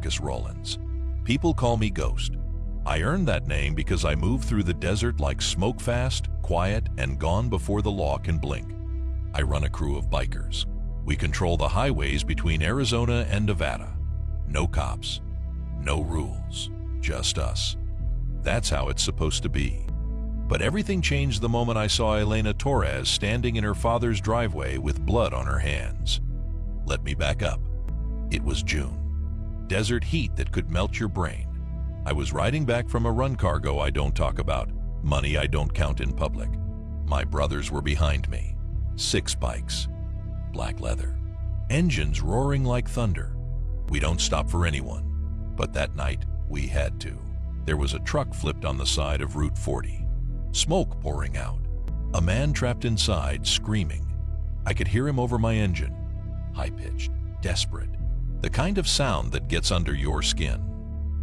Marcus Rollins. People call me Ghost. I earned that name because I move through the desert like smoke fast, quiet, and gone before the law can blink. I run a crew of bikers. We control the highways between Arizona and Nevada. No cops, no rules, just us. That's how it's supposed to be. But everything changed the moment I saw Elena Torres standing in her father's driveway with blood on her hands. Let me back up. It was June. Desert heat that could melt your brain. I was riding back from a run cargo I don't talk about, money I don't count in public. My brothers were behind me. 6 bikes, black leather, engines roaring like thunder. We don't stop for anyone, but that night we had to. There was a truck flipped on the side of Route 40, smoke pouring out. A man trapped inside, screaming. I could hear him over my engine, high-pitched, desperate, the kind of sound that gets under your skin.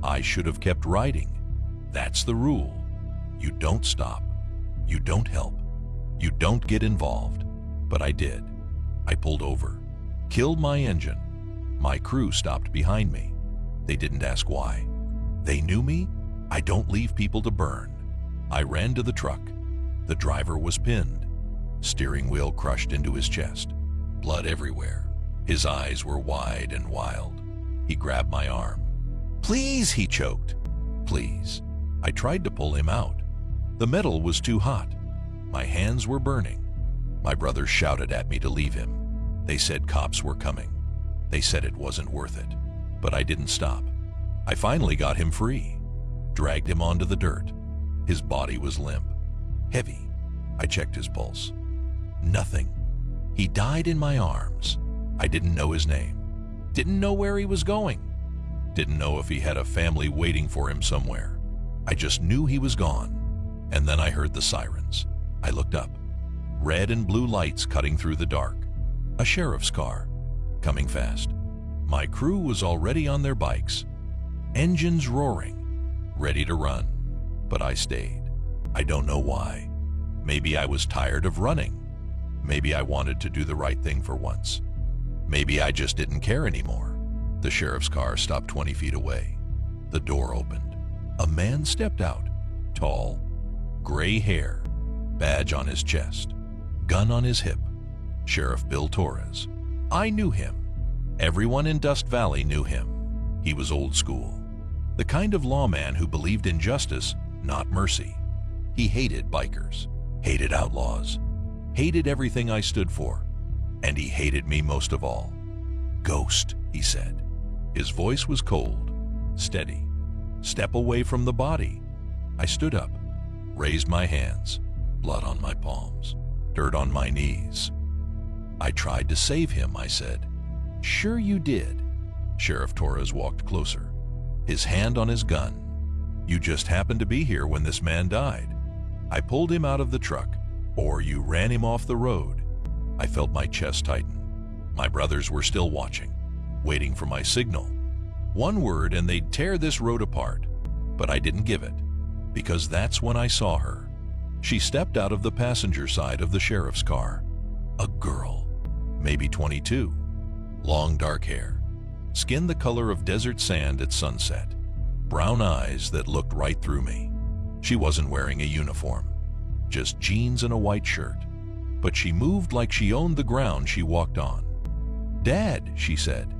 I should have kept riding. That's the rule. You don't stop. You don't help. You don't get involved. But I did. I pulled over, killed my engine. My crew stopped behind me. They didn't ask why. They knew me. I don't leave people to burn. I ran to the truck. The driver was pinned. Steering wheel crushed into his chest. Blood everywhere. His eyes were wide and wild. He grabbed my arm. "Please," he choked. "Please." I tried to pull him out. The metal was too hot. My hands were burning. My brothers shouted at me to leave him. They said cops were coming. They said it wasn't worth it. But I didn't stop. I finally got him free. Dragged him onto the dirt. His body was limp. Heavy. I checked his pulse. Nothing. He died in my arms. I didn't know his name. Didn't know where he was going. Didn't know if he had a family waiting for him somewhere. I just knew he was gone. And then I heard the sirens. I looked up. Red and blue lights cutting through the dark. A sheriff's car. Coming fast. My crew was already on their bikes. Engines roaring. Ready to run. But I stayed. I don't know why. Maybe I was tired of running. Maybe I wanted to do the right thing for once. Maybe I just didn't care anymore. The sheriff's car stopped 20 feet away. The door opened. A man stepped out. Tall, gray hair, badge on his chest, gun on his hip. Sheriff Bill Torres. I knew him. Everyone in Dust Valley knew him. He was old school. The kind of lawman who believed in justice, not mercy. He hated bikers, hated outlaws, hated everything I stood for. And he hated me most of all. "Ghost," he said. His voice was cold, steady. "Step away from the body." I stood up, raised my hands, blood on my palms, dirt on my knees. "I tried to save him," I said. "Sure you did." Sheriff Torres walked closer, his hand on his gun. "You just happened to be here when this man died. I pulled him out of the truck, or you ran him off the road." I felt my chest tighten. My brothers were still watching, waiting for my signal. One word and they'd tear this road apart. But I didn't give it, because that's when I saw her. She stepped out of the passenger side of the sheriff's car. A girl, maybe 22. Long dark hair, skin the color of desert sand at sunset. Brown eyes that looked right through me. She wasn't wearing a uniform, just jeans and a white shirt. But she moved like she owned the ground she walked on. "Dad," she said.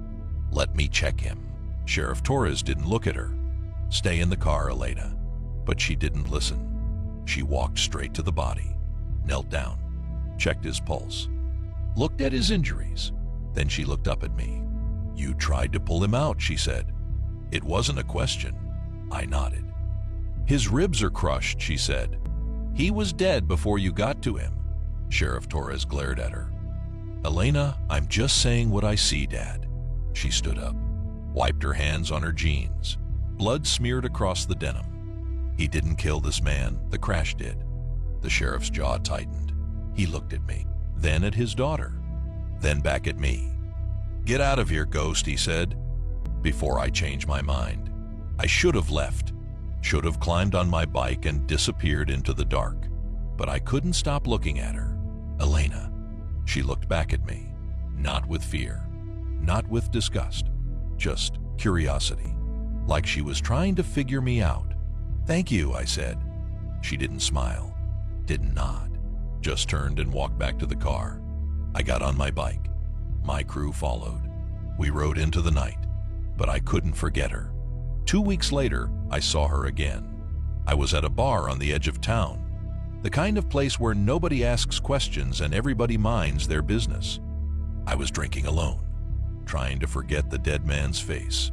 "Let me check him." Sheriff Torres didn't look at her. "Stay in the car, Elena." But she didn't listen. She walked straight to the body, knelt down, checked his pulse, looked at his injuries. Then she looked up at me. "You tried to pull him out," she said. It wasn't a question. I nodded. "His ribs are crushed," she said. "He was dead before you got to him." Sheriff Torres glared at her. "Elena, I'm just saying what I see, Dad." She stood up, wiped her hands on her jeans. Blood smeared across the denim. "He didn't kill this man, the crash did." The sheriff's jaw tightened. He looked at me, then at his daughter, then back at me. "Get out of here, Ghost," he said. Before I changed my mind, I should have left, should have climbed on my bike and disappeared into the dark. But I couldn't stop looking at her. "Elena." She looked back at me, not with fear, not with disgust, just curiosity, like she was trying to figure me out. "Thank you," I said. She didn't smile, didn't nod, just turned and walked back to the car. I got on my bike. My crew followed. We rode into the night, but I couldn't forget her. 2 weeks later, I saw her again. I was at a bar on the edge of town, the kind of place where nobody asks questions and everybody minds their business. I was drinking alone, trying to forget the dead man's face,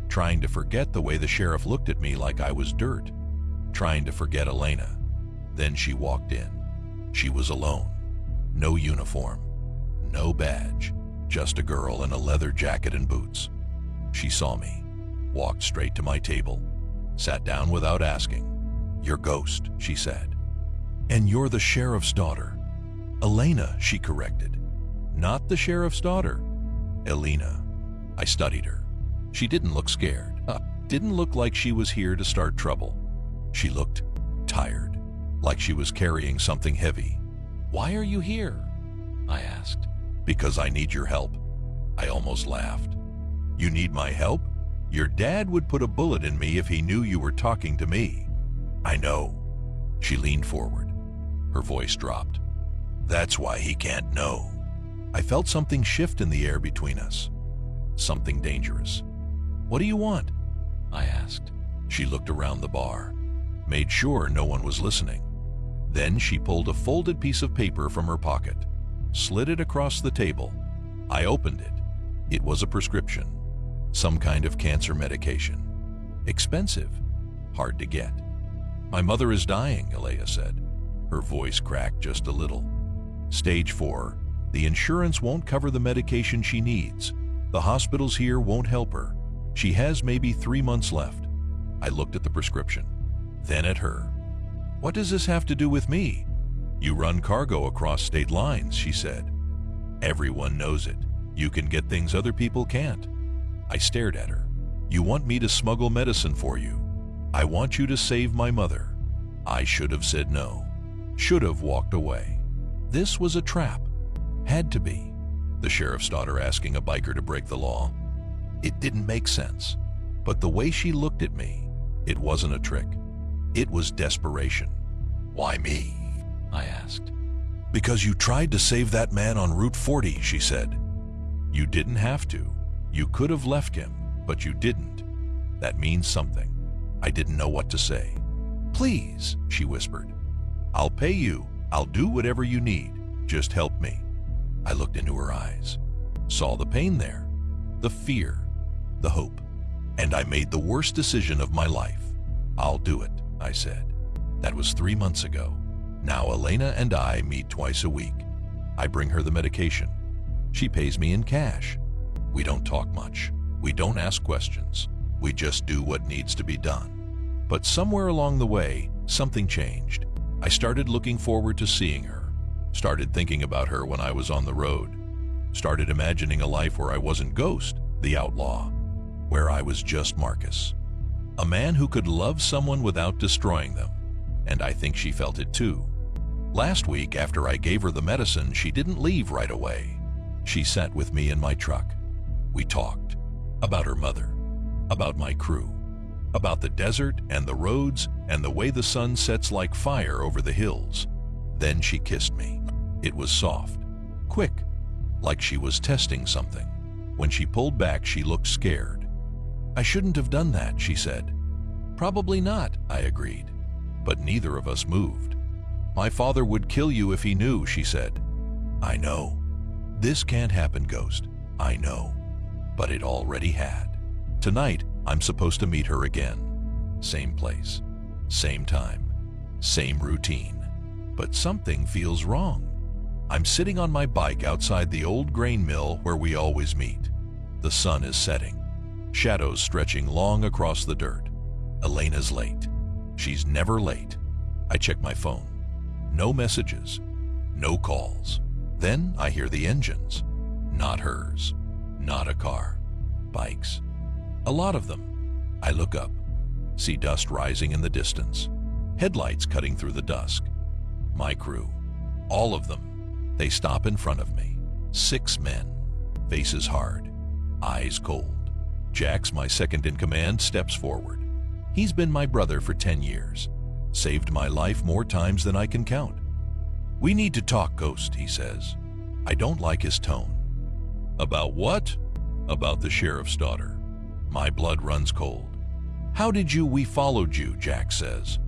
trying to forget the way the sheriff looked at me like I was dirt, trying to forget Elena. Then she walked in. She was alone. No uniform, no badge, just a girl in a leather jacket and boots. She saw me, walked straight to my table, sat down without asking. "You're Ghost," she said. "And you're the sheriff's daughter." "Elena," she corrected. "Not the sheriff's daughter. Elena." I studied her. She didn't look scared. Didn't look like she was here to start trouble. She looked tired, like she was carrying something heavy. "Why are you here?" I asked. "Because I need your help." I almost laughed. "You need my help? Your dad would put a bullet in me if he knew you were talking to me." "I know." She leaned forward. Her voice dropped. "That's why he can't know." I felt something shift in the air between us. Something dangerous. "What do you want?" I asked. She looked around the bar, made sure no one was listening. Then she pulled a folded piece of paper from her pocket, slid it across the table. I opened it. It was a prescription. Some kind of cancer medication. Expensive. Hard to get. "My mother is dying," Elena said. Her voice cracked just a little. "Stage 4. The insurance won't cover the medication she needs. The hospitals here won't help her. She has maybe 3 months left." I looked at the prescription, then at her. "What does this have to do with me?" "You run cargo across state lines," she said. "Everyone knows it. You can get things other people can't." I stared at her. "You want me to smuggle medicine for you. I want you to save my mother." I should have said no. Should have walked away. This was a trap. Had to be. The sheriff's daughter asking a biker to break the law. It didn't make sense. But the way she looked at me, it wasn't a trick. It was desperation. "Why me?" I asked. "Because you tried to save that man on Route 40, she said. "You didn't have to. You could have left him, but you didn't. That means something." I didn't know what to say. "Please," she whispered. "I'll pay you. I'll do whatever you need. Just help me." I looked into her eyes, saw the pain there, the fear, the hope, and I made the worst decision of my life. "I'll do it," I said. That was 3 months ago. Now Elena and I meet twice a week. I bring her the medication. She pays me in cash. We don't talk much. We don't ask questions. We just do what needs to be done. But somewhere along the way, something changed. I started looking forward to seeing her. Started thinking about her when I was on the road. Started imagining a life where I wasn't Ghost, the outlaw. Where I was just Marcus. A man who could love someone without destroying them. And I think she felt it too. Last week, after I gave her the medicine, she didn't leave right away. She sat with me in my truck. We talked. About her mother. About my crew. About the desert and the roads and the way the sun sets like fire over the hills. Then she kissed me. It was soft. Quick. Like she was testing something. When she pulled back, she looked scared. "I shouldn't have done that," she said. "Probably not," I agreed. But neither of us moved. "My father would kill you if he knew," she said. "I know. This can't happen, Ghost. I know." But it already had. Tonight, I'm supposed to meet her again. Same place, same time, same routine. But something feels wrong. I'm sitting on my bike outside the old grain mill where we always meet. The sun is setting, shadows stretching long across the dirt. Elena's late. She's never late. I check my phone. No messages, no calls. Then I hear the engines. Not hers, not a car. Bikes. A lot of them. I look up, see dust rising in the distance, headlights cutting through the dusk. My crew, all of them. They stop in front of me. 6 men, faces hard, eyes cold. Jax, my second in command, steps forward. He's been my brother for 10 years. Saved my life more times than I can count. "We need to talk, Ghost," he says. I don't like his tone. "About what?" "About the sheriff's daughter." My blood runs cold. We followed you," Jax says.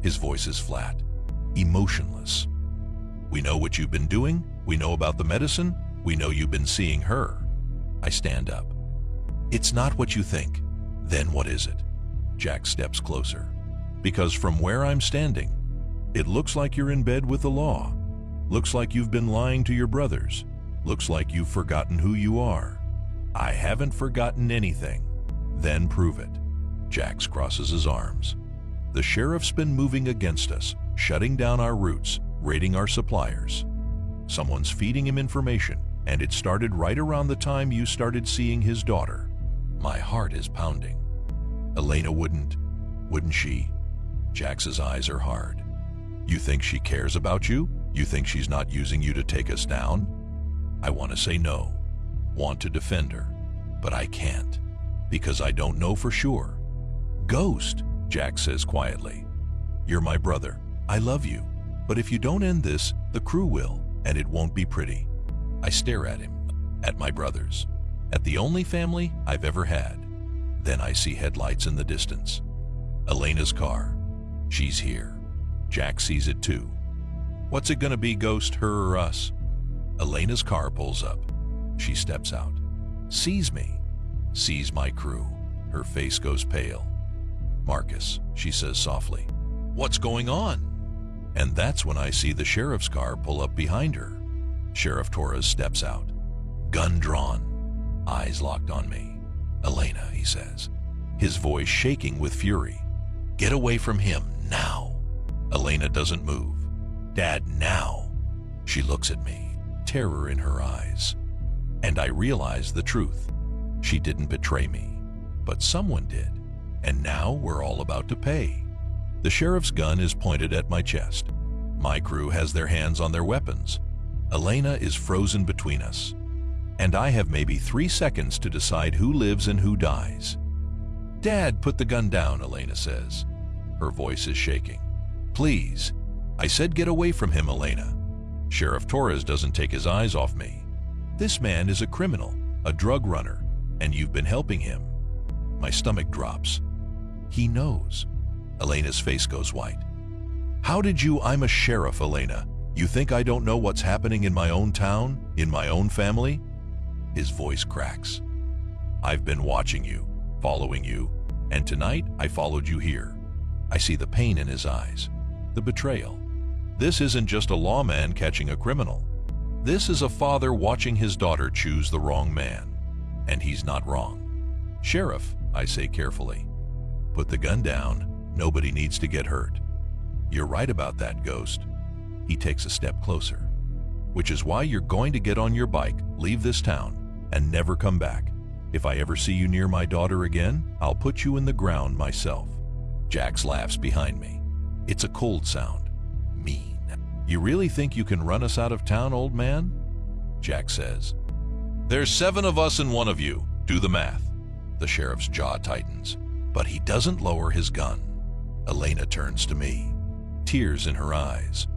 His voice is flat, emotionless. "We know what you've been doing. We know about the medicine. We know you've been seeing her." I stand up. "It's not what you think." "Then what is it?" Jax steps closer. "Because from where I'm standing, it looks like you're in bed with the law. Looks like you've been lying to your brothers. Looks like you've forgotten who you are." "I haven't forgotten anything." "Then prove it." Jax crosses his arms. "The sheriff's been moving against us, shutting down our routes, raiding our suppliers. Someone's feeding him information, and it started right around the time you started seeing his daughter." My heart is pounding. "Elena wouldn't she?" Jax's eyes are hard. "You think she cares about you? You think she's not using you to take us down?" I want to say no, want to defend her, but I can't, because I don't know for sure. "Ghost," Jax says quietly, "you're my brother. I love you. But if you don't end this, the crew will, and it won't be pretty." I stare at him, at my brothers, at the only family I've ever had. Then I see headlights in the distance. Elena's car. She's here. Jax sees it too. "What's it gonna be, Ghost, her or us?" Elena's car pulls up. She steps out, sees me, sees my crew. Her face goes pale. "Marcus," she says softly, "what's going on?" And that's when I see the sheriff's car pull up behind her. Sheriff Torres steps out, gun drawn, eyes locked on me. "Elena," he says, his voice shaking with fury. "Get away from him, now." Elena doesn't move. "Dad, now." She looks at me, terror in her eyes. And I realize the truth. She didn't betray me, but someone did. And now we're all about to pay. The sheriff's gun is pointed at my chest. My crew has their hands on their weapons. Elena is frozen between us. And I have maybe 3 seconds to decide who lives and who dies. "Dad, put the gun down," Elena says. Her voice is shaking. "Please." I said get away from him, Elena. Sheriff Torres doesn't take his eyes off me. "This man is a criminal, a drug runner, and you've been helping him." My stomach drops. He knows. Elena's face goes white. I'm a sheriff, Elena. You think I don't know what's happening in my own town, in my own family?" His voice cracks. "I've been watching you, following you, and tonight I followed you here." I see the pain in his eyes, the betrayal. This isn't just a lawman catching a criminal. This is a father watching his daughter choose the wrong man. And he's not wrong. "Sheriff," I say carefully, "put the gun down. Nobody needs to get hurt." "You're right about that, Ghost." He takes a step closer. "Which is why you're going to get on your bike, leave this town, and never come back. If I ever see you near my daughter again, I'll put you in the ground myself." Jax laughs behind me. It's a cold sound. Mean. "You really think you can run us out of town, old man?" Jax says. "There's 7 of us and 1 of you. Do the math." The sheriff's jaw tightens, but he doesn't lower his gun. Elena turns to me, tears in her eyes.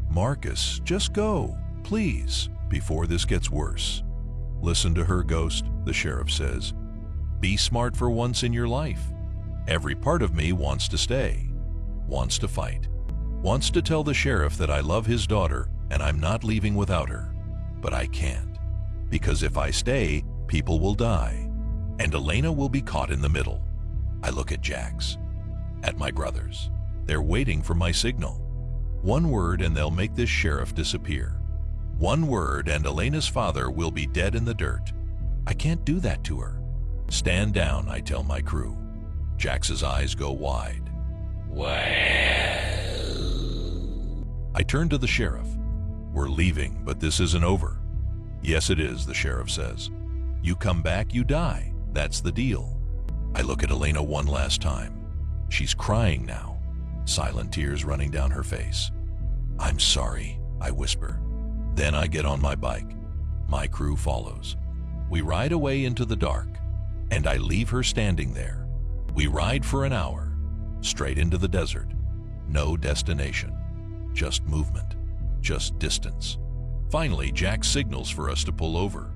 "Marcus, just go, please, before this gets worse." "Listen to her, Ghost," the sheriff says. "Be smart for once in your life." Every part of me wants to stay, wants to fight, wants to tell the sheriff that I love his daughter and I'm not leaving without her. But I can't, because if I stay, people will die, and Elena will be caught in the middle. I look at Jax, at my brothers. They're waiting for my signal. One word and they'll make this sheriff disappear. One word and Elena's father will be dead in the dirt. I can't do that to her. "Stand down," I tell my crew. Jax's eyes go wide. "Well..." I turn to the sheriff. "We're leaving, but this isn't over." "Yes, it is," the sheriff says. "You come back, you die. That's the deal." I look at Elena one last time. She's crying now, silent tears running down her face. "I'm sorry," I whisper. Then I get on my bike. My crew follows. We ride away into the dark. and I leave her standing there. We ride for an hour, straight into the desert. No destination, just movement, just distance. Finally, Jack signals for us to pull over.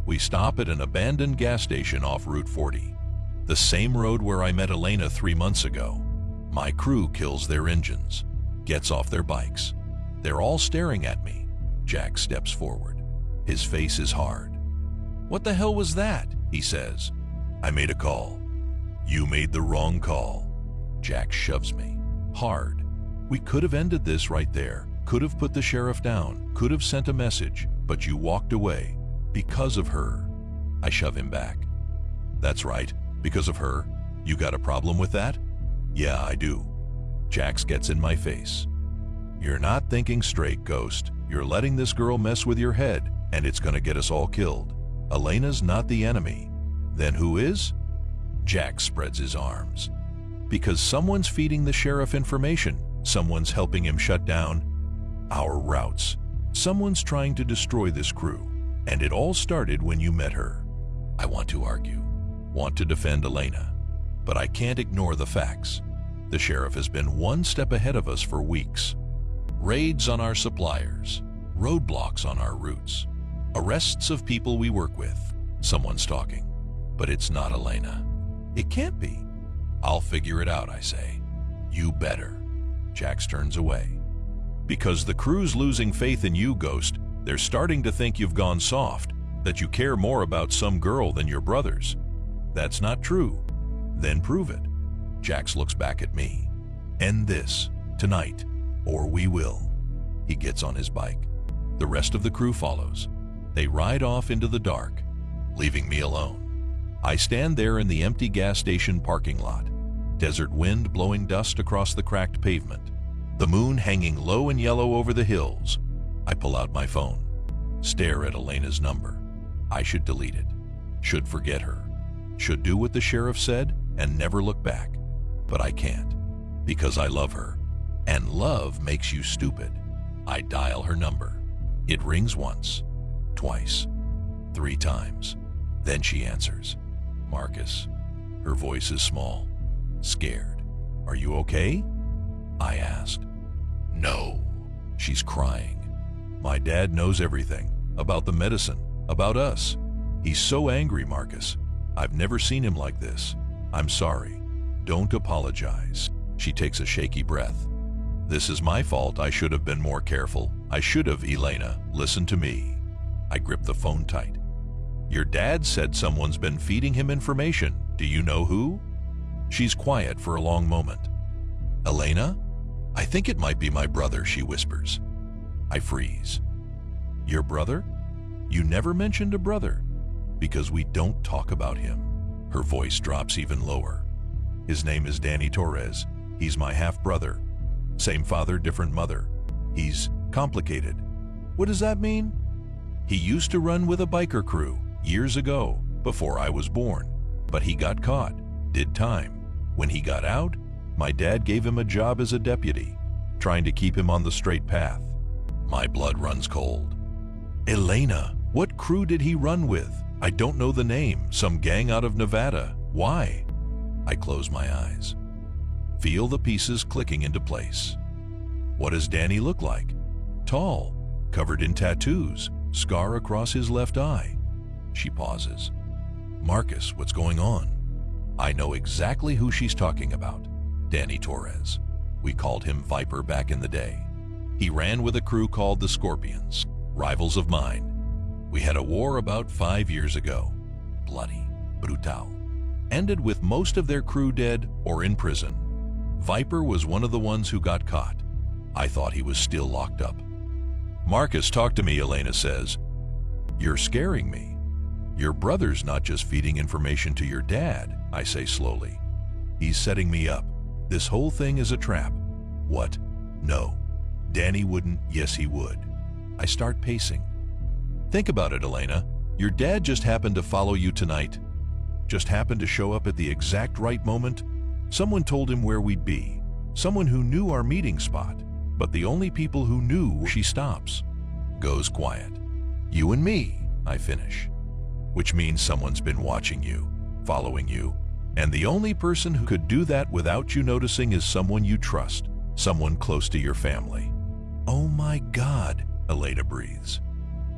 We stop at an abandoned gas station off Route 40, the same road where I met Elena 3 months ago. My crew kills their engines, gets off their bikes. They're all staring at me. Jack steps forward. His face is hard. "What the hell was that?" he says. "I made a call." "You made the wrong call." Jack shoves me, hard. "We could have ended this right there, could have put the sheriff down, could have sent a message, but you walked away. Because of her." I shove him back. "That's right, because of her. You got a problem with that?" "Yeah, I do." Jax gets in my face. "You're not thinking straight, Ghost. You're letting this girl mess with your head, and it's gonna get us all killed. Elena's not the enemy. Then who is?" Jax spreads his arms. "Because someone's feeding the sheriff information. Someone's helping him shut down our routes. Someone's trying to destroy this crew. And it all started when you met her." I want to argue, want to defend Elena, but I can't ignore the facts. The sheriff has been one step ahead of us for weeks. Raids on our suppliers, roadblocks on our routes, arrests of people we work with. Someone's talking, but it's not Elena. It can't be. "I'll figure it out," I say. "You better." Jax turns away. "Because the crew's losing faith in you, Ghost. They're starting to think you've gone soft, that you care more about some girl than your brothers. That's not true." "Then prove it." Jax looks back at me. "End this, tonight, or we will." He gets on his bike. The rest of the crew follows. They ride off into the dark, leaving me alone. I stand there in the empty gas station parking lot, desert wind blowing dust across the cracked pavement, the moon hanging low and yellow over the hills. I pull out my phone, stare at Elena's number. I should delete it, should forget her, should do what the sheriff said and never look back. But I can't, because I love her, and love makes you stupid. I dial her number. It rings once, twice, 3 times. Then she answers. "Marcus." Her voice is small, scared. "Are you okay?" I asked. "No." She's crying. "My dad knows everything, about the medicine, about us. He's so angry, Marcus. I've never seen him like this. I'm sorry. Don't apologize." She takes a shaky breath. "This is my fault. I should have been more careful. I should have, Elena. Listen to me." I grip the phone tight. "Your dad said someone's been feeding him information. Do you know who?" She's quiet for a long moment. "Elena? I think it might be my brother," she whispers. I freeze. "Your brother? You never mentioned a brother." "Because we don't talk about him." Her voice drops even lower. "His name is Danny Torres. He's my half-brother. Same father, different mother. He's complicated." "What does that mean?" "He used to run with a biker crew years ago, before I was born. But he got caught, did time. When he got out, my dad gave him a job as a deputy, trying to keep him on the straight path." My blood runs cold. "Elena, what crew did he run with? I don't know the name. Some gang out of Nevada. Why?" I close my eyes. Feel the pieces clicking into place. "What does Danny look like?" "Tall, covered in tattoos, scar across his left eye." She pauses. "Marcus, what's going on?" I know exactly who she's talking about. Danny Torres. We called him Viper back in the day. He ran with a crew called the Scorpions, rivals of mine. We had a war about 5 years ago. Bloody, brutal. Ended with most of their crew dead or in prison. Viper was one of the ones who got caught. I thought he was still locked up. "Marcus, talk to me," Elena says. "You're scaring me. Your brother's not just feeding information to your dad," I say slowly. "He's setting me up. This whole thing is a trap." "What? No. Danny wouldn't." "Yes, he would." I start pacing. "Think about it, Elena. Your dad just happened to follow you tonight. Just happened to show up at the exact right moment. Someone told him where we'd be. Someone who knew our meeting spot. But the only people who knew." She stops. Goes quiet. "You and me," I finish. "Which means someone's been watching you. following you. And the only person who could do that without you noticing is someone you trust, someone close to your family. Oh my God, Elena breathes.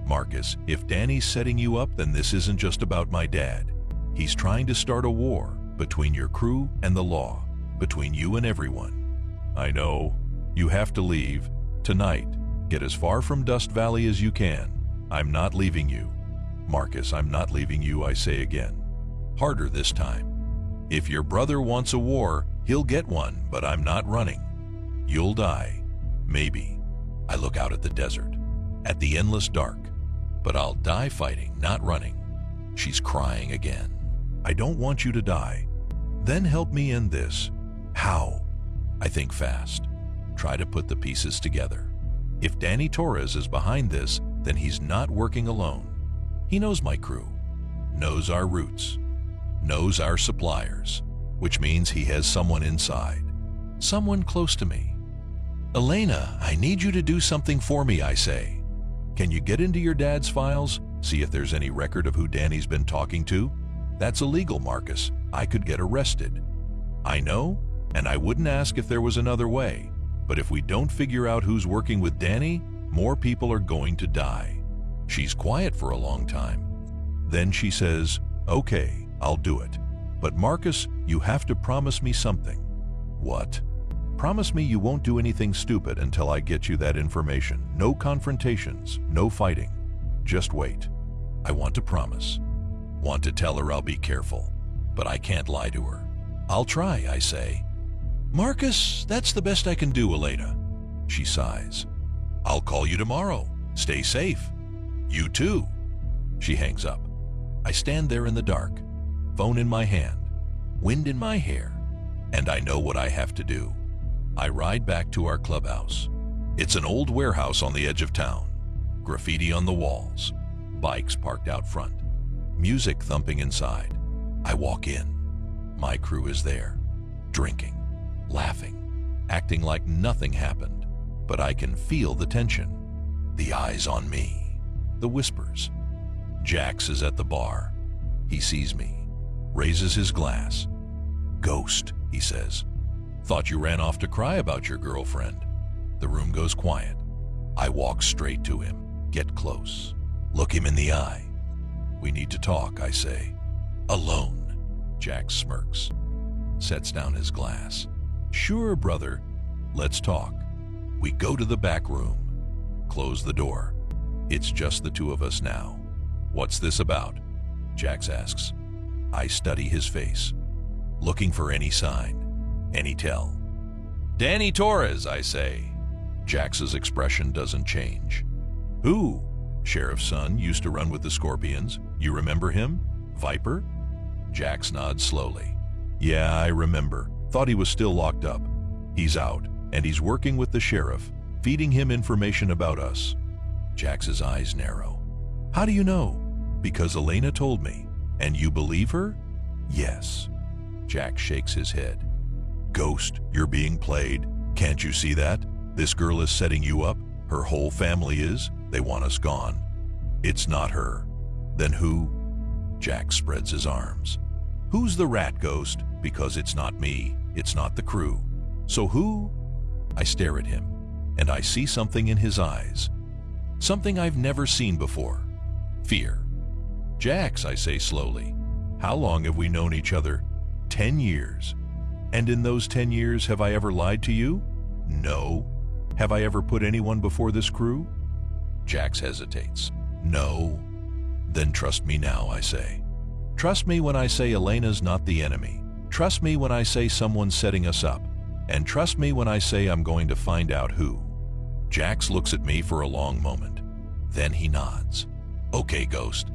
Marcus, if Danny's setting you up, then this isn't just about my dad. He's trying to start a war between your crew and the law, between you and everyone. I know. You have to leave. Tonight. Get as far from Dust Valley as you can. I'm not leaving you. Marcus, I'm not leaving you, I say again. Harder this time. If your brother wants a war, he'll get one, but I'm not running. You'll die. Maybe. I look out at the desert, at the endless dark. But I'll die fighting, not running. She's crying again. I don't want you to die. Then help me end this. How? I think fast. Try to put the pieces together. If Danny Torres is behind this, then he's not working alone. He knows my crew, knows our routes, knows our suppliers, which means he has someone inside, someone close to me. Elena, I need you to do something for me, I say. Can you get into your dad's files, see if there's any record of who Danny's been talking to? That's illegal, Marcus. I could get arrested. I know, and I wouldn't ask if there was another way. But if we don't figure out who's working with Danny, more people are going to die. She's quiet for a long time. Then she says, okay, I'll do it. But Marcus, you have to promise me something. What? Promise me you won't do anything stupid until I get you that information. No confrontations, no fighting. Just wait. I want to promise. Want to tell her I'll be careful, but I can't lie to her. I'll try, I say. Marcus, that's the best I can do, Elena. She sighs. I'll call you tomorrow. Stay safe. You too. She hangs up. I stand there in the dark, phone in my hand, wind in my hair, and I know what I have to do. I ride back to our clubhouse. It's an old warehouse on the edge of town. Graffiti on the walls, bikes parked out front, music thumping inside. I walk in. My crew is there, drinking, laughing, acting like nothing happened. But I can feel the tension, the eyes on me, the whispers. Jax is at the bar. He sees me, raises his glass. Ghost, he says. Thought you ran off to cry about your girlfriend. The room goes quiet. I walk straight to him, get close, look him in the eye. We need to talk, I say. Alone. Jax smirks, sets down his glass. Sure, brother, let's talk. We go to the back room, close the door. It's just the two of us now. What's this about? Jax asks. I study his face, looking for any sign, any tell. Danny Torres, I say. Jax's expression doesn't change. Who? Sheriff's son used to run with the Scorpions. You remember him? Viper? Jax nods slowly. Yeah, I remember. Thought he was still locked up. He's out, and he's working with the sheriff, feeding him information about us. Jax's eyes narrow. How do you know? Because Elena told me. And you believe her? Yes. Jax shakes his head. Ghost, you're being played. Can't you see that? This girl is setting you up. Her whole family is. They want us gone. It's not her. Then who? Jax spreads his arms. Who's the rat, Ghost? Because it's not me. It's not the crew. So who? I stare at him, and I see something in his eyes. Something I've never seen before. Fear. Jax, I say slowly. How long have we known each other? 10 years. And in those 10 years, have I ever lied to you? No. Have I ever put anyone before this crew? Jax hesitates. No. Then trust me now, I say. Trust me when I say Elena's not the enemy. Trust me when I say someone's setting us up. And trust me when I say I'm going to find out who. Jax looks at me for a long moment. Then he nods. Okay, Ghost.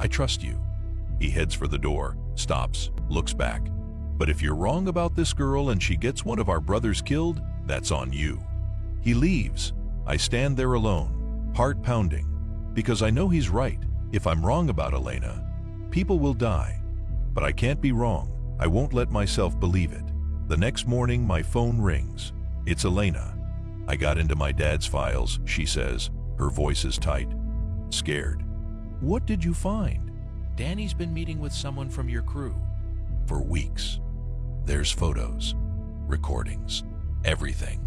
I trust you. He heads for the door, stops, looks back. But if you're wrong about this girl and she gets one of our brothers killed, that's on you. He leaves. I stand there alone, heart pounding, because I know he's right. If I'm wrong about Elena, people will die. But I can't be wrong. I won't let myself believe it. The next morning, my phone rings. It's Elena. I got into my dad's files, she says. Her voice is tight. Scared. What did you find? Danny's been meeting with someone from your crew. For weeks. There's photos, recordings, everything.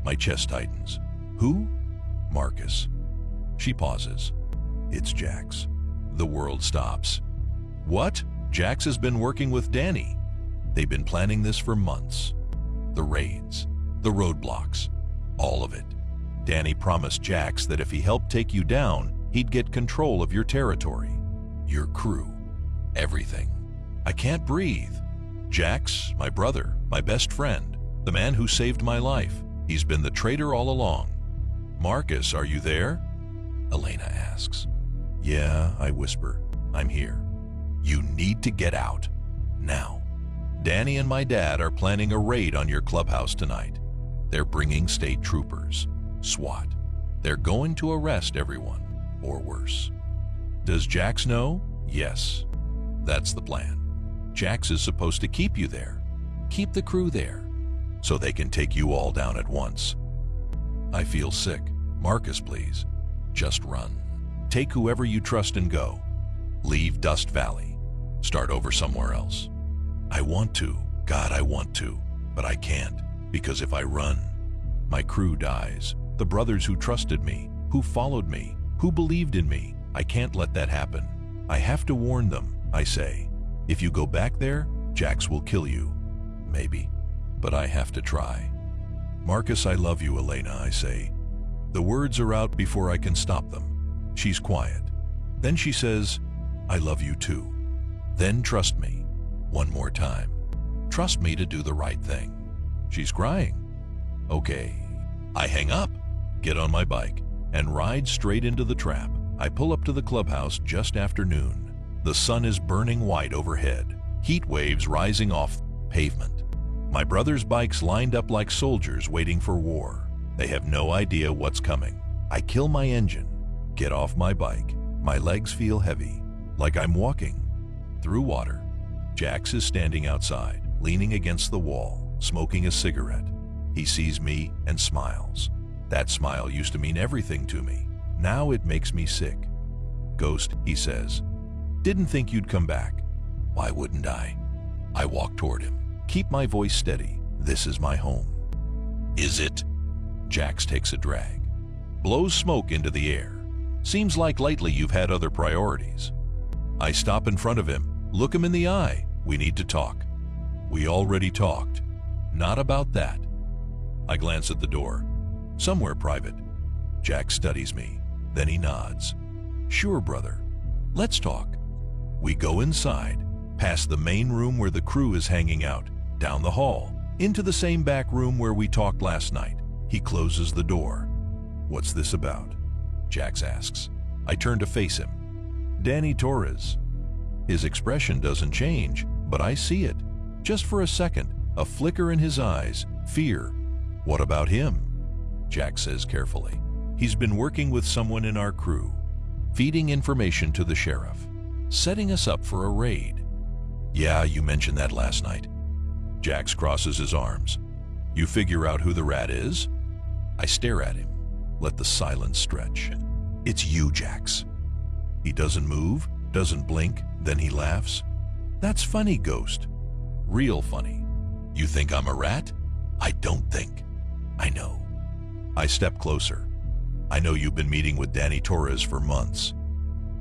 My chest tightens. Who? Marcus. She pauses. It's Jax. The world stops. What? Jax has been working with Danny. They've been planning this for months. The raids, the roadblocks, all of it. Danny promised Jax that if he helped take you down, he'd get control of your territory, your crew, everything. I can't breathe. Jax, my brother, my best friend, the man who saved my life. He's been the traitor all along. Marcus, are you there? Elena asks. Yeah, I whisper. I'm here. You need to get out. Now. Danny and my dad are planning a raid on your clubhouse tonight. They're bringing state troopers, SWAT. They're going to arrest everyone, or worse. Does Jax know? Yes. That's the plan. Jax is supposed to keep you there. Keep the crew there, so they can take you all down at once. I feel sick. Marcus, please. Just run. Take whoever you trust and go. Leave Dust Valley. Start over somewhere else. I want to. God, I want to. But I can't, because if I run, my crew dies. The brothers who trusted me, who followed me, who believed in me. I can't let that happen. I have to warn them, I say. If you go back there, Jax will kill you. Maybe. But I have to try. Marcus, I love you, Elena, I say. The words are out before I can stop them. She's quiet. Then she says, I love you too. Then trust me. One more time. Trust me to do the right thing. She's crying. Okay. I hang up, get on my bike, and ride straight into the trap. I pull up to the clubhouse just after noon. The sun is burning white overhead, heat waves rising off pavement. My brother's bikes lined up like soldiers waiting for war. They have no idea what's coming. I kill my engine, get off my bike. My legs feel heavy, like I'm walking through water. Jax is standing outside, leaning against the wall, smoking a cigarette. He sees me and smiles. That smile used to mean everything to me. Now it makes me sick. Ghost, he says, didn't think you'd come back. Why wouldn't I? I walk toward him, keep my voice steady. This is my home. Is it? Jax takes a drag, blows smoke into the air. Seems like lately you've had other priorities. I stop in front of him, look him in the eye. We need to talk. We already talked. Not about that. I glance at the door. Somewhere private. Jack studies me. Then he nods. Sure, brother. Let's talk. We go inside, past the main room where the crew is hanging out, down the hall, into the same back room where we talked last night. He closes the door. What's this about? Jax asks. I turn to face him. Danny Torres. His expression doesn't change, but I see it. Just for a second, a flicker in his eyes, fear. What about him? Jack says carefully. He's been working with someone in our crew, feeding information to the sheriff, setting us up for a raid. Yeah, you mentioned that last night. Jax crosses his arms. You figure out who the rat is? I stare at him, let the silence stretch. It's you, Jax. He doesn't move, doesn't blink, then he laughs. That's funny, Ghost. Real funny. You think I'm a rat? I don't think. I know. I step closer. I know you've been meeting with Danny Torres for months.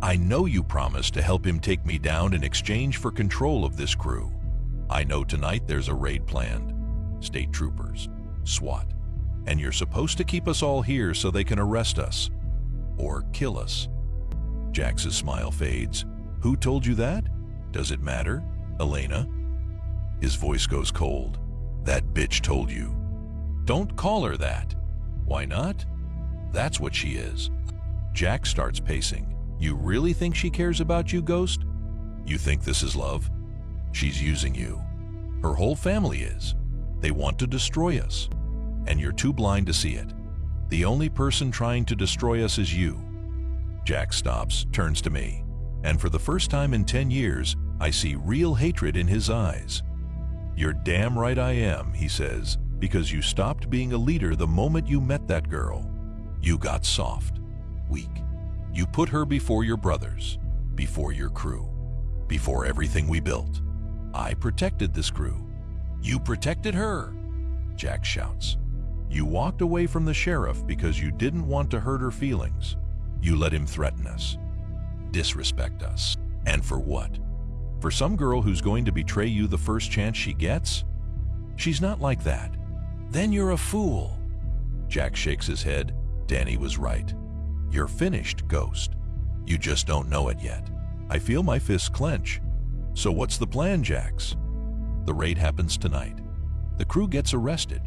I know you promised to help him take me down in exchange for control of this crew. I know tonight there's a raid planned. State troopers, SWAT. And you're supposed to keep us all here so they can arrest us. Or kill us. Jax's smile fades. Who told you that? Does it matter? Elena? His voice goes cold. That bitch told you. Don't call her that. Why not? That's what she is. Jax starts pacing. You really think she cares about you, Ghost? You think this is love? She's using you. Her whole family is. They want to destroy us. And you're too blind to see it. The only person trying to destroy us is you. Jax stops, turns to me. And for the first time in 10 years, I see real hatred in his eyes. You're damn right I am, he says, because you stopped being a leader the moment you met that girl. You got soft, weak. You put her before your brothers, before your crew. before everything we built. I protected this crew. You protected her, Jack shouts. You walked away from the sheriff because you didn't want to hurt her feelings. You let him threaten us, disrespect us. And for what? For some girl who's going to betray you the first chance she gets? She's not like that. Then you're a fool. Jack shakes his head. Danny was right. You're finished, Ghost. You just don't know it yet. I feel my fists clench. So what's the plan, Jax? The raid happens tonight. The crew gets arrested.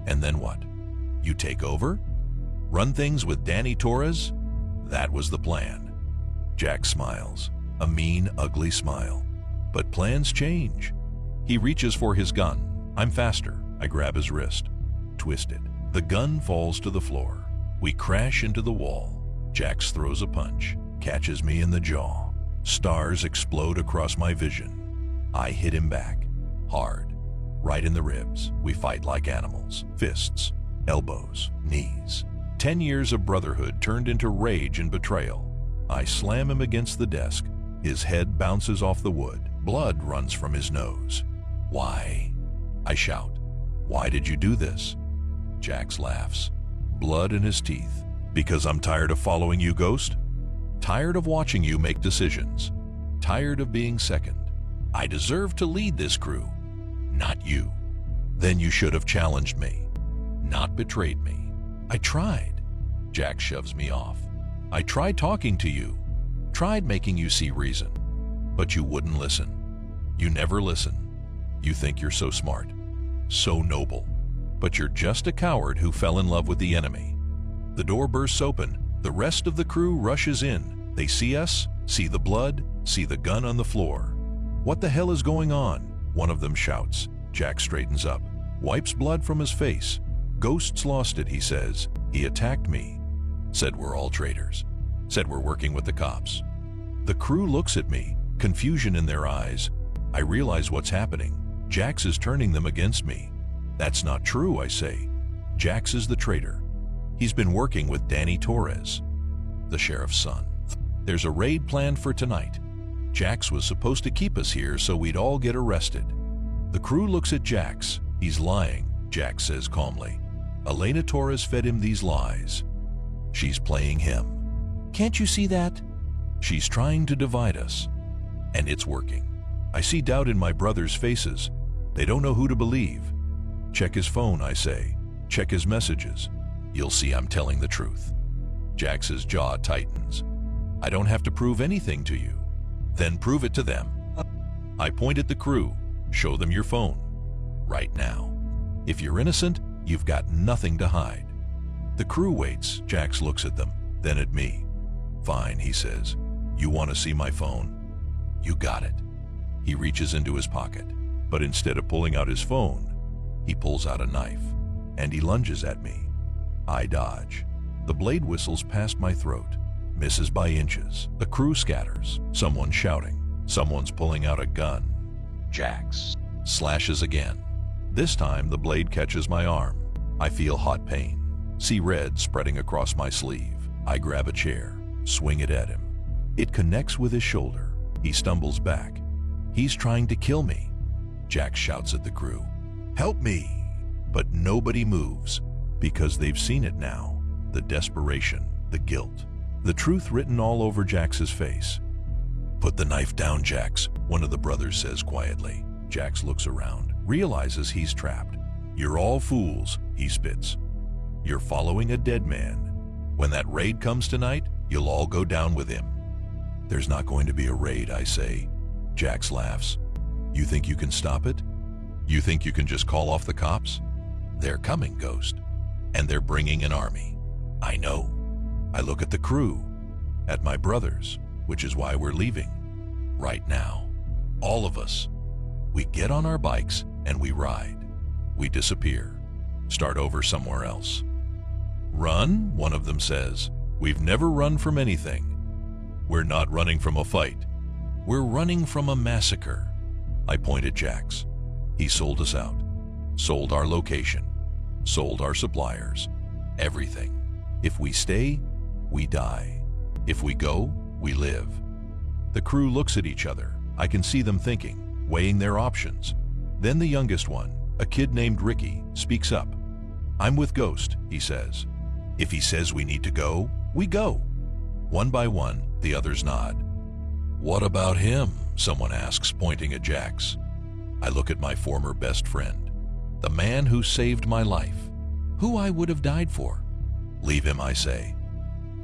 And then what? You take over? Run things with Danny Torres? That was the plan. Jack smiles, a mean, ugly smile. But plans change. He reaches for his gun. I'm faster. I grab his wrist. Twist it. The gun falls to the floor. We crash into the wall. Jax throws a punch, catches me in the jaw. Stars explode across my vision. I hit him back, hard, right in the ribs. We fight like animals. Fists, elbows, knees. 10 years of brotherhood turned into rage and betrayal. I slam him against the desk. His head bounces off the wood. Blood runs from his nose. Why? I shout. Why did you do this? Jax laughs, blood in his teeth. Because I'm tired of following you, Ghost. Tired of watching you make decisions. Tired of being second. I deserve to lead this crew, not you. Then you should have challenged me, not betrayed me. I tried. Jack shoves me off. I tried talking to you, tried making you see reason, but you wouldn't listen. You never listen. You think you're so smart, so noble, but you're just a coward who fell in love with the enemy. The door bursts open. The rest of the crew rushes in. They see us, see the blood, see the gun on the floor. What the hell is going on? One of them shouts. Jack straightens up, wipes blood from his face. Ghost's lost it, he says. He attacked me. Said we're all traitors. Said we're working with the cops. The crew looks at me, confusion in their eyes. I realize what's happening. Jax is turning them against me. That's not true, I say. Jax is the traitor. He's been working with Danny Torres, the sheriff's son. There's a raid planned for tonight. Jax was supposed to keep us here so we'd all get arrested. The crew looks at Jax. He's lying, Jax says calmly. Elena Torres fed him these lies. She's playing him. Can't you see that? She's trying to divide us. And it's working. I see doubt in my brothers' faces. They don't know who to believe. Check his phone, I say. Check his messages. You'll see I'm telling the truth. Jax's jaw tightens. I don't have to prove anything to you. Then prove it to them. I point at the crew. Show them your phone. Right now. If you're innocent, you've got nothing to hide. The crew waits. Jax looks at them, then at me. Fine, he says. You want to see my phone? You got it. He reaches into his pocket, but instead of pulling out his phone, he pulls out a knife, and he lunges at me. I dodge. The blade whistles past my throat, misses by inches. The crew scatters. Someone's shouting. Someone's pulling out a gun. Jax slashes again. This time the blade catches my arm. I feel hot pain. See red spreading across my sleeve. I grab a chair, swing it at him. It connects with his shoulder. He stumbles back. He's trying to kill me. Jax shouts at the crew, "Help me!" But nobody moves. Because they've seen it now. The desperation, the guilt, the truth written all over Jax's face. Put the knife down, Jax, one of the brothers says quietly. Jax looks around, realizes he's trapped. You're all fools, he spits. You're following a dead man. When that raid comes tonight, you'll all go down with him. There's not going to be a raid, I say. Jax laughs. You think you can stop it? You think you can just call off the cops? They're coming, Ghost. And they're bringing an army. I know. I look at the crew, at my brothers, which is why we're leaving. Right now. All of us. We get on our bikes and we ride. We disappear. Start over somewhere else. Run, one of them says. We've never run from anything. We're not running from a fight. We're running from a massacre. I point at Jax. He sold us out. Sold our location. Sold our suppliers. Everything. If we stay, we die. If we go, we live. The crew looks at each other. I can see them thinking, weighing their options. Then the youngest one, a kid named Ricky, speaks up. "I'm with Ghost," he says. "If he says we need to go, we go." One by one, the others nod. "What about him?" someone asks, pointing at Jax. I look at my former best friend, the man who saved my life, who I would have died for. "Leave him," I say.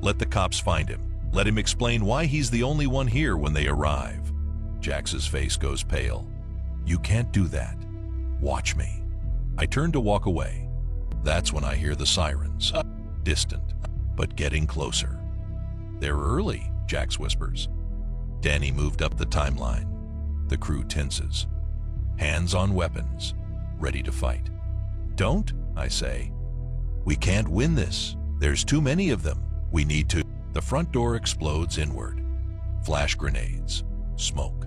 "Let the cops find him. Let him explain why he's the only one here when they arrive." Jax's face goes pale. "You can't do that. Watch me." I turn to walk away. That's when I hear the sirens, distant, but getting closer. "They're early," Jax whispers. Danny moved up the timeline. The crew tenses. Hands on weapons, ready to fight. "Don't," I say. "We can't win this. There's too many of them. We need to." The front door explodes inward. Flash grenades, smoke,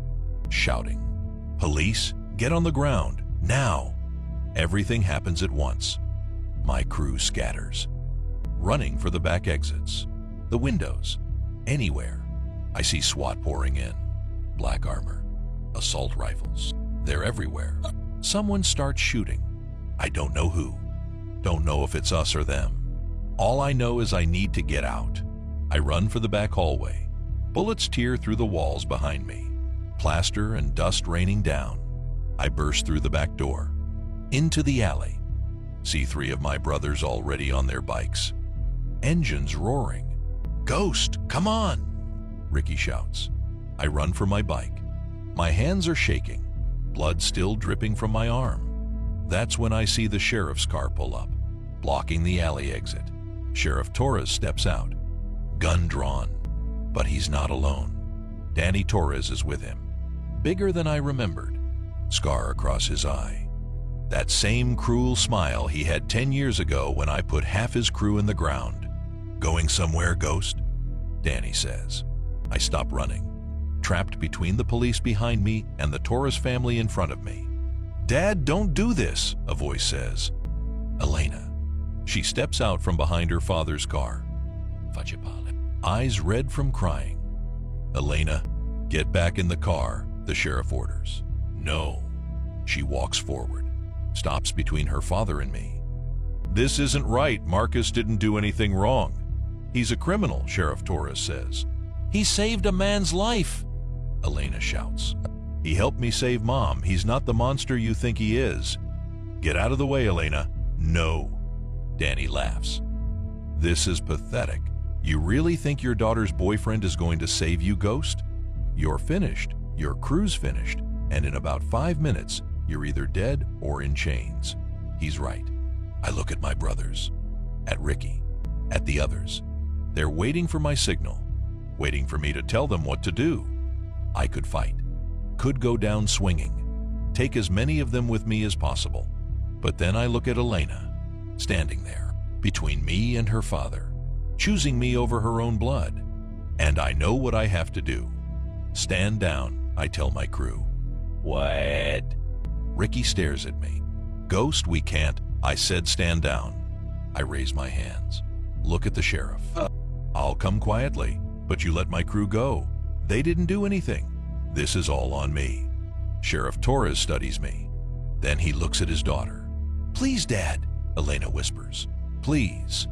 shouting. "Police, get on the ground, now!" Everything happens at once. My crew scatters, running for the back exits, the windows, anywhere. I see SWAT pouring in. Black armor, assault rifles. They're everywhere. Someone starts shooting. I don't know who. Don't know if it's us or them. All I know is I need to get out. I run for the back hallway. Bullets tear through the walls behind me. Plaster and dust raining down. I burst through the back door. Into the alley. See 3 of my brothers already on their bikes. Engines roaring. "Ghost, come on!" Ricky shouts. I run for my bike. My hands are shaking. Blood still dripping from my arm. That's when I see the sheriff's car pull up, blocking the alley exit. Sheriff Torres steps out, gun drawn. But he's not alone. Danny Torres is with him. Bigger than I remembered. Scar across his eye. That same cruel smile he had 10 years ago when I put half his crew in the ground. "Going somewhere, Ghost?" Danny says. I stop running, trapped between the police behind me and the Torres family in front of me. "Dad, don't do this," a voice says. Elena. She steps out from behind her father's car. Eyes red from crying. "Elena, get back in the car," the sheriff orders. "No." She walks forward, stops between her father and me. "This isn't right. Marcus didn't do anything wrong. He's a criminal," Sheriff Torres says. "He saved a man's life," Elena shouts. "He helped me save Mom. He's not the monster you think he is." "Get out of the way, Elena." "No." Danny laughs. "This is pathetic. You really think your daughter's boyfriend is going to save you, Ghost? You're finished. Your crew's finished. And in about 5 minutes, you're either dead or in chains." He's right. I look at my brothers, at Ricky, at the others. They're waiting for my signal, waiting for me to tell them what to do. I could fight, could go down swinging, take as many of them with me as possible. But then I look at Elena, standing there, between me and her father, choosing me over her own blood. And I know what I have to do. "Stand down," I tell my crew. "What?" Ricky stares at me. "Ghost, we can't." I said stand down. I raise my hands. Look at the sheriff. "I'll come quietly, but you let my crew go. They didn't do anything. This is all on me." Sheriff Torres studies me. Then he looks at his daughter. "Please, Dad," Elena whispers. "Please."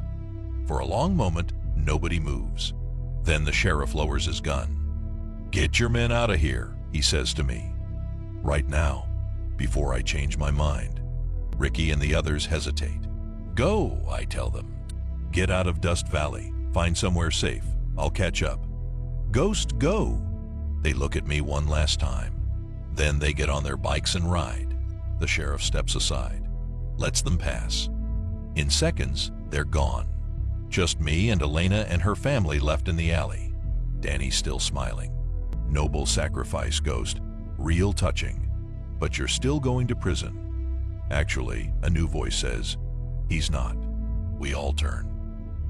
For a long moment, nobody moves. Then the sheriff lowers his gun. "Get your men out of here," he says to me. "Right now, before I change my mind." Ricky and the others hesitate. "Go," I tell them. "Get out of Dust Valley. Find somewhere safe. I'll catch up." "Ghost, go." They look at me one last time. Then they get on their bikes and ride. The sheriff steps aside, lets them pass. In seconds, they're gone. Just me and Elena and her family left in the alley. Danny's still smiling. "Noble sacrifice, Ghost. Real touching. But you're still going to prison." Actually, a new voice says, "He's not." We all turn.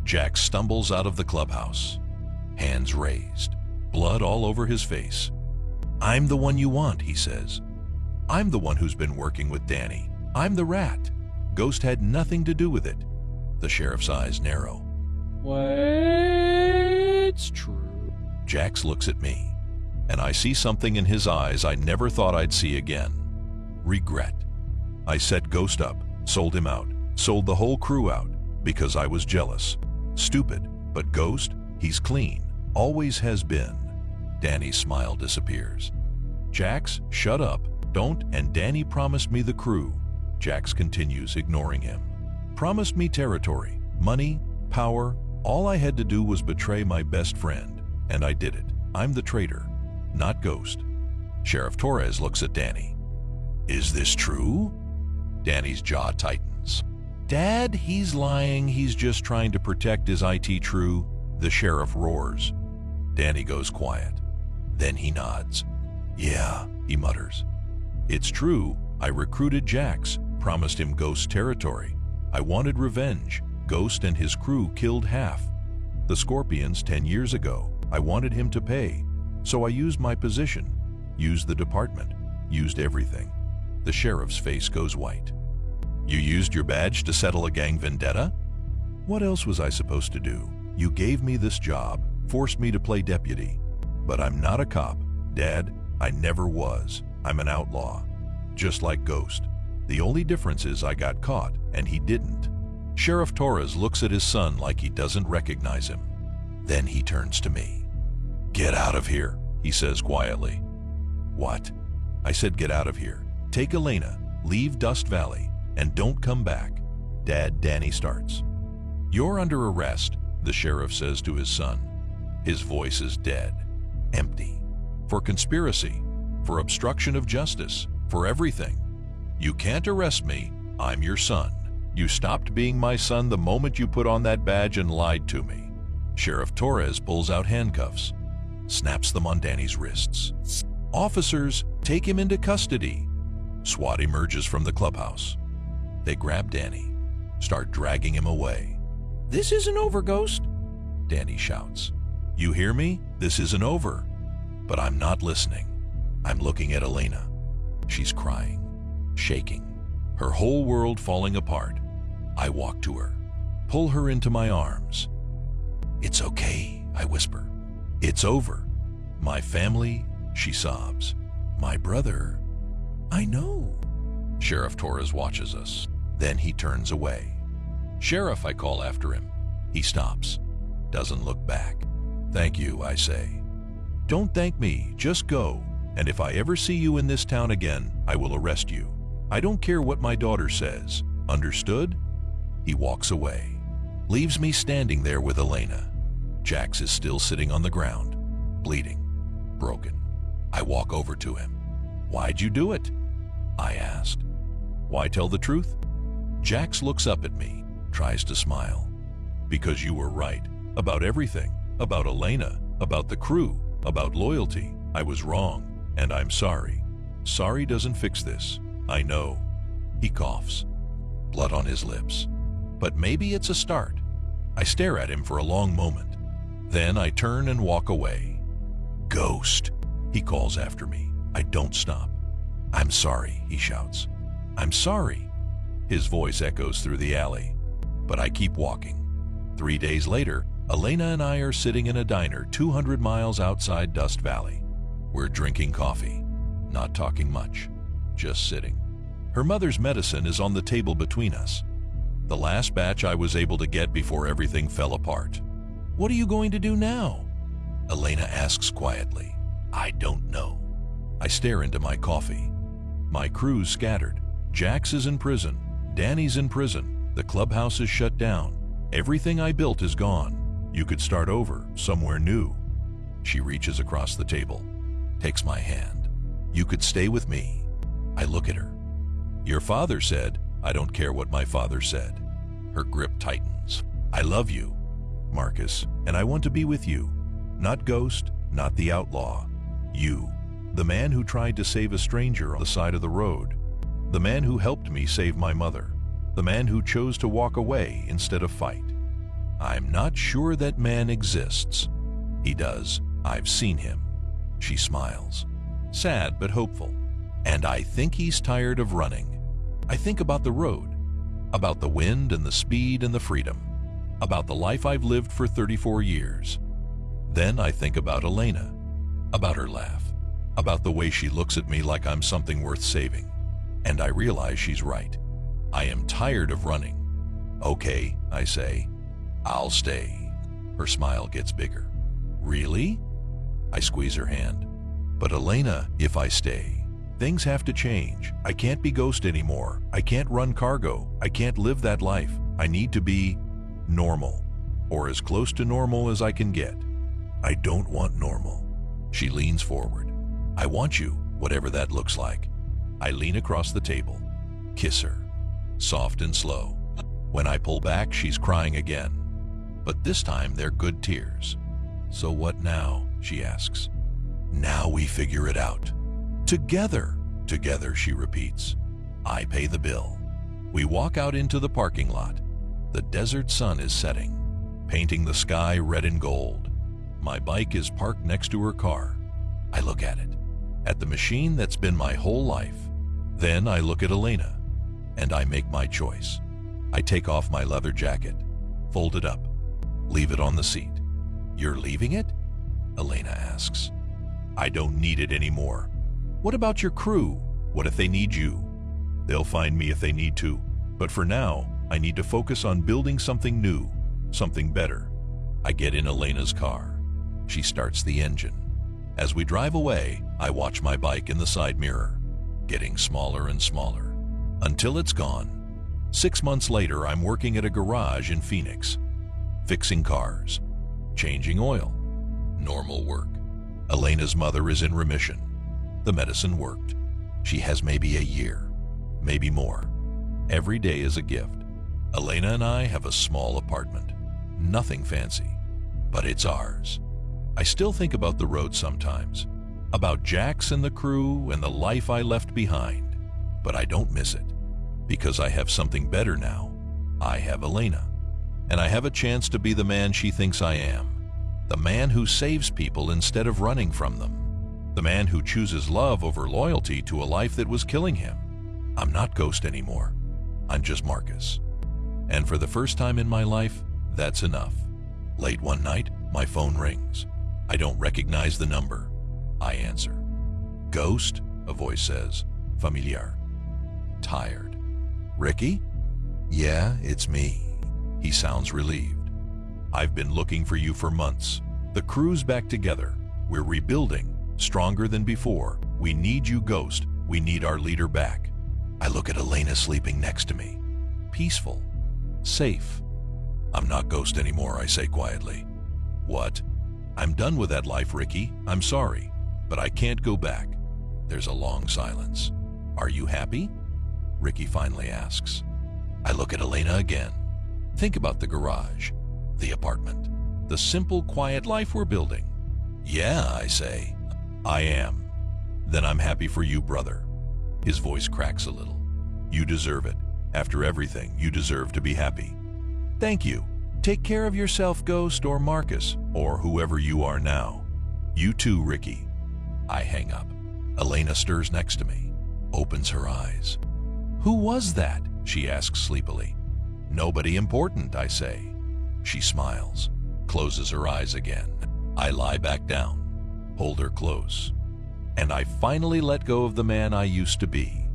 Jack stumbles out of the clubhouse, hands raised, blood all over his face. "I'm the one you want," he says. "I'm the one who's been working with Danny. I'm the rat. Ghost had nothing to do with it." The sheriff's eyes narrow. "What's true?" Jax looks at me. and I see something in his eyes I never thought I'd see again. Regret. I set Ghost up, sold him out, sold the whole crew out, because I was jealous. Stupid, but Ghost, he's clean, always has been. Danny's smile disappears. Jax, shut up, don't, and Danny promised me the crew. Jax continues, ignoring him. Promised me territory, money, power. All I had to do was betray my best friend, and I did it. I'm the traitor, not Ghost. Sheriff Torres looks at Danny. Is this true? Danny's jaw tightens. Dad, he's lying. He's just trying to protect his IT. True? The sheriff roars. Danny goes quiet. Then he nods. Yeah, he mutters. It's true. I recruited Jax, promised him Ghost territory. I wanted revenge. Ghost and his crew killed half the Scorpions 10 years ago. I wanted him to pay. So I used my position, used the department, used everything. The sheriff's face goes white. You used your badge to settle a gang vendetta? What else was I supposed to do? You gave me this job, forced me to play deputy. But I'm not a cop, Dad. I never was. I'm an outlaw. Just like Ghost. The only difference is I got caught, and he didn't. Sheriff Torres looks at his son like he doesn't recognize him. Then he turns to me. Get out of here, he says quietly. What? I said get out of here. Take Elena, leave Dust Valley, and don't come back. Dad, Danny starts. You're under arrest, the sheriff says to his son. His voice is dead, empty. For conspiracy, for obstruction of justice, for everything. You can't arrest me. I'm your son. You stopped being my son the moment you put on that badge and lied to me. Sheriff Torres pulls out handcuffs, snaps them on Danny's wrists. Officers, take him into custody. SWAT emerges from the clubhouse. They grab Danny, start dragging him away. This isn't over, Ghost, Danny shouts. You hear me? This isn't over. But I'm not listening. I'm looking at Elena. She's crying, shaking, her whole world falling apart. I walk to her, pull her into my arms. It's okay, I whisper. It's over. My family, she sobs. My brother. I know. Sheriff Torres watches us. Then he turns away. Sheriff, I call after him. He stops, doesn't look back. Thank you, I say. Don't thank me, just go. And if I ever see you in this town again, I will arrest you. I don't care what my daughter says. Understood? He walks away, leaves me standing there with Elena. Jax is still sitting on the ground, bleeding, broken. I walk over to him. Why'd you do it? I asked. Why tell the truth? Jax looks up at me, tries to smile. Because you were right, about everything, about Elena, about the crew, about loyalty. I was wrong, and I'm sorry. Sorry doesn't fix this. I know. He coughs, blood on his lips. But maybe it's a start. I stare at him for a long moment. Then I turn and walk away. Ghost, he calls after me. I don't stop. I'm sorry, he shouts. I'm sorry. His voice echoes through the alley. But I keep walking. 3 days later, Elena and I are sitting in a diner 200 miles outside Dust Valley. We're drinking coffee, not talking much, just sitting. Her mother's medicine is on the table between us. The last batch I was able to get before everything fell apart. What are you going to do now? Elena asks quietly. I don't know. I stare into my coffee. My crew's scattered. Jax is in prison. Danny's in prison. The clubhouse is shut down. Everything I built is gone. You could start over, somewhere new. She reaches across the table, takes my hand. You could stay with me. I look at her. Your father said, I don't care what my father said. Her grip tightens. I love you, Marcus, and I want to be with you. Not Ghost, not the outlaw. You, the man who tried to save a stranger on the side of the road. The man who helped me save my mother. The man who chose to walk away instead of fight. I'm not sure that man exists. He does. I've seen him. She smiles. Sad but hopeful. And I think he's tired of running. I think about the road, about the wind and the speed and the freedom, about the life I've lived for 34 years. Then I think about Elena. about her laugh, about the way she looks at me like I'm something worth saving. And I realize she's right. I am tired of running. Okay, I say, I'll stay. Her smile gets bigger. Really? I squeeze her hand. But Elena, if I stay, things have to change. I can't be Ghost anymore. I can't run cargo. I can't live that life. I need to be normal, or as close to normal as I can get. I don't want normal. She leans forward. I want you, whatever that looks like. I lean across the table, kiss her, soft and slow. When I pull back, she's crying again. But this time they're good tears. So what now? She asks. Now we figure it out. Together. Together, she repeats. I pay the bill. We walk out into the parking lot. The desert sun is setting, painting the sky red and gold. My bike is parked next to her car. I look at the machine that's been my whole life. Then I look at Elena, and I make my choice. I take off my leather jacket, fold it up, leave it on the seat. You're leaving it? Elena asks. I don't need it anymore. What about your crew? What if they need you? They'll find me if they need to, but for now, I need to focus on building something new, something better. I get in Elena's car. She starts the engine. As we drive away, I watch my bike in the side mirror, getting smaller and smaller, until it's gone. 6 months later, I'm working at a garage in Phoenix, fixing cars, changing oil, normal work. Elena's mother is in remission. The medicine worked. She has maybe a year, maybe more. Every day is a gift. Elena and I have a small apartment. Nothing fancy, but it's ours. I still think about the road sometimes, about Jax and the crew and the life I left behind, but I don't miss it, because I have something better now. I have Elena, and I have a chance to be the man she thinks I am, the man who saves people instead of running from them, the man who chooses love over loyalty to a life that was killing him. I'm not Ghost anymore. I'm just Marcus. And for the first time in my life, that's enough. Late one night, my phone rings. I don't recognize the number. I answer. Ghost, a voice says, familiar. Tired. Ricky? Yeah, it's me. He sounds relieved. I've been looking for you for months. The crew's back together. We're rebuilding, stronger than before. We need you, Ghost. We need our leader back. I look at Elena sleeping next to me. Peaceful. Safe. I'm not Ghost anymore, I say quietly. What? I'm done with that life, Ricky. I'm sorry, but I can't go back. There's a long silence. Are you happy? Ricky finally asks. I look at Elena again. Think about the garage, the apartment, the simple, quiet life we're building. Yeah, I say. I am. Then I'm happy for you, brother. His voice cracks a little. You deserve it. After everything, you deserve to be happy. Thank you. Take care of yourself, Ghost, or Marcus, or whoever you are now. You too, Ricky. I hang up. Elena stirs next to me, opens her eyes. Who was that? She asks sleepily. Nobody important, I say. She smiles, closes her eyes again. I lie back down, hold her close, and I finally let go of the man I used to be.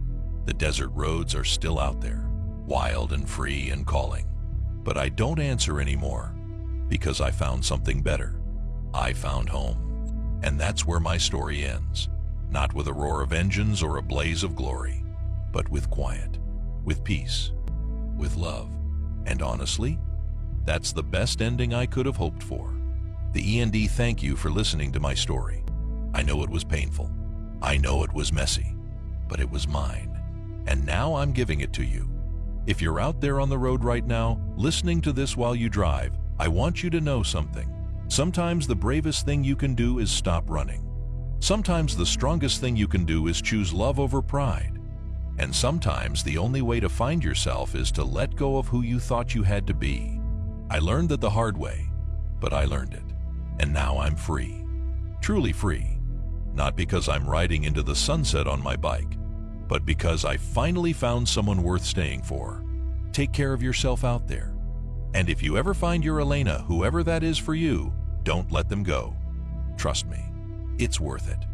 The desert roads are still out there, wild and free and calling. But I don't answer anymore, because I found something better. I found home. And that's where my story ends. Not with a roar of engines or a blaze of glory, but with quiet, with peace, with love. And honestly, that's the best ending I could have hoped for. The END thank you for listening to my story. I know it was painful. I know it was messy, but it was mine. And now I'm giving it to you. If you're out there on the road right now, listening to this while you drive, I want you to know something. Sometimes the bravest thing you can do is stop running. Sometimes the strongest thing you can do is choose love over pride. And sometimes the only way to find yourself is to let go of who you thought you had to be. I learned that the hard way, but I learned it. And now I'm free. Truly free. Not because I'm riding into the sunset on my bike, but because I finally found someone worth staying for. Take care of yourself out there. And if you ever find your Elena, whoever that is for you, don't let them go. Trust me, it's worth it.